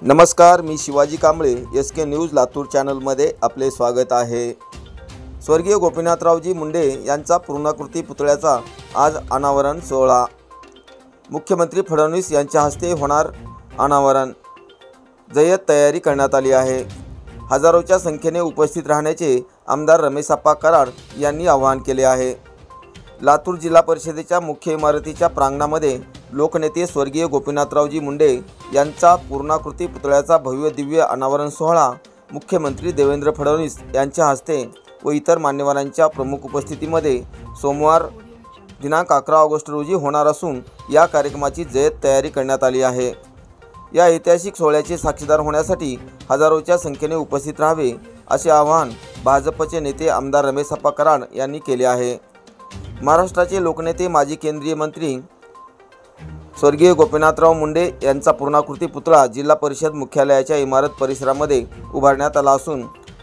नमस्कार, मी Shivaji Kamble SK news Latur चॅनलमध्ये आपले स्वागत आहे। स्वर्गीय गोपीनाथरावजी मुंडे यांचा पूर्णाकृती पुतळ्याचा आज अनावरण सोहळा। मुख्यमंत्री फडणवीस यांच्या हस्ते होणार अनावरण। जय्यत तयारी करण्यात आली आहे। हजारोच्या संख्येने उपस्थित राहण्याचे आमदार रमेशप्पा कराड यांनी आवाहन केले आहे। लातूर जिल्हा परिषदेच्या मुख्य इमारतीच्या प्रांगणामध्ये लोकनेते स्वर्गीय गोपीनाथरावजी मुंडे यांचा पूर्णाकृती पुतळ्याचा भव्य दिव्य अनावरण सोहळा मुख्यमंत्री देवेंद्र फडणवीस यांच्या हस्ते व इतर मान्यवरांच्या प्रमुख उपस्थितीमध्ये सोमवार दिनांक 11 ऑगस्ट रोजी होणार असून या कार्यक्रमाची जय्यत तयारी करण्यात आली आहे। या ऐतिहासिक सोहळ्याचे साक्षीदार होण्यासाठी हजारोच्या संख्येने उपस्थित राहावे असे आवाहन भाजपचे नेते आमदार रमेशप्पा कराड यांनी केले आहे। महाराष्ट्राचे लोकनेते माजी केंद्रीय मंत्री स्वर्गीय गोपीनाथराव मुंडे यांचा पूर्णाकृती पुतळा जिल्हा परिषद मुख्यालयाच्या इमारत परिसरामध्ये उभारण्यात आला असून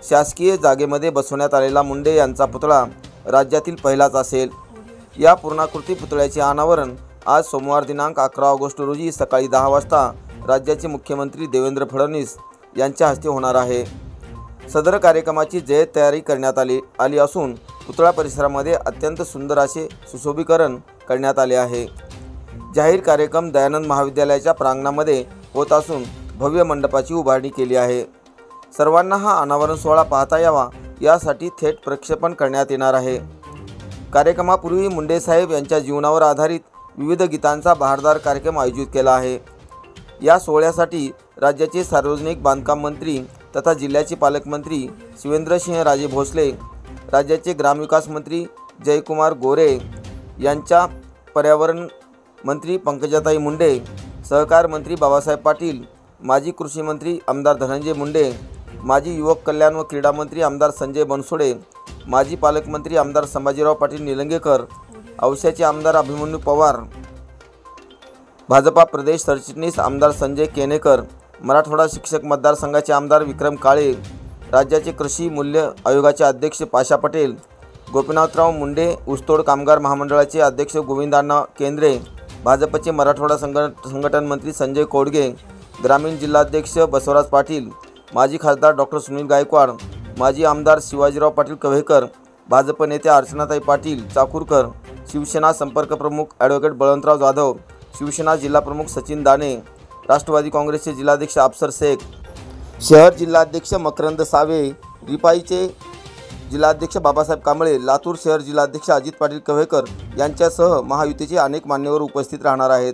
शासकीय जागेमध्ये बसवण्यात आलेला मुंडे यांचा पुतळा राज्यातील पहिलाच असेल। या पूर्णाकृती पुतळ्याचे अनावरण आज सोमवार दिनांक 11 ऑगस्ट रोजी सकाळी 10 वाजता राज्याचे मुख्यमंत्री देवेंद्र फडणवीस यांच्या हस्ते होणार आहे। सदर कार्यक्रमाची जय्यत तयारी करण्यात आली असून पुतळा परिसरामध्ये अत्यंत सुंदर असे सुशोभीकरण करण्यात आले आहे। जाहीर कार्यक्रम दयानंद महाविद्यालयाच्या प्रांगणामध्ये होत असून भव्य मंडपाची उभारणी केली आहे। सर्वांना हा अनावरण सोहळा पाहता यावा यासाठी थेट प्रक्षेपण करण्यात येणार आहे। कार्यक्रमापूर्वी मुंडे साहेब यांच्या जीवनावर आधारित विविध गीतांचा बहारदार कार्यक्रम आयोजित केला आहे। या सोहळ्यासाठी राज्याचे सार्वजनिक बांधकाम मंत्री तथा जिल्ह्याचे पालकमंत्री शिवेंद्रसिंहराजे भोसले, राज्याचे ग्रामविकास मंत्री जयकुमार गोरे यांच्या पर्यावरण मंत्री पंकजाताई मुंडे, सहकार मंत्री बाबासाहेब पाटील, माजी कृषी मंत्री आमदार धनंजय मुंडे, माजी युवक कल्याण व क्रीडा मंत्री आमदार संजय बनसोडे, माजी पालकमंत्री आमदार संभाजीराव पाटील निलंगेकर, औस्याचे आमदार अभिमन्यू पवार, भाजपा प्रदेश सरचिटणीस आमदार संजय केनेकर, मराठवाडा शिक्षक मतदारसंघाचे आमदार विक्रम काळे, राज्याचे कृषी मूल्य आयोगाचे अध्यक्ष पाशा पटेल, गोपीनाथराव मुंडे ऊसतोड कामगार महामंडळाचे अध्यक्ष गोविंदांना केंद्रे, भाजपचे मराठवाडा संघटन मंत्री संजय कोडगे, ग्रामीण जिल्हाध्यक्ष बसवराज पाटील, माजी खासदार डॉक्टर सुनील गायकवाड, माजी आमदार शिवाजीराव पाटील कव्हेकर, भाजप नेत्या अर्चनाताई पाटील चाकूरकर, शिवसेना संपर्क प्रमुख ॲडव्होकेट बळवंतराव जाधव, शिवसेना जिल्हा प्रमुख सचिन दाने, राष्ट्रवादी काँग्रेसचे जिल्हाध्यक्ष अफसर शेख, शहर जिल्हाध्यक्ष मकरंद सावे, रिपाईचे जिल्हाध्यक्ष बाबासाहेब कांबळे, लातूर शहर जिल्हाध्यक्ष अजित पाटील कव्हेकर यांच्यासह महायुतीचे अनेक मान्यवर उपस्थित राहणार आहेत।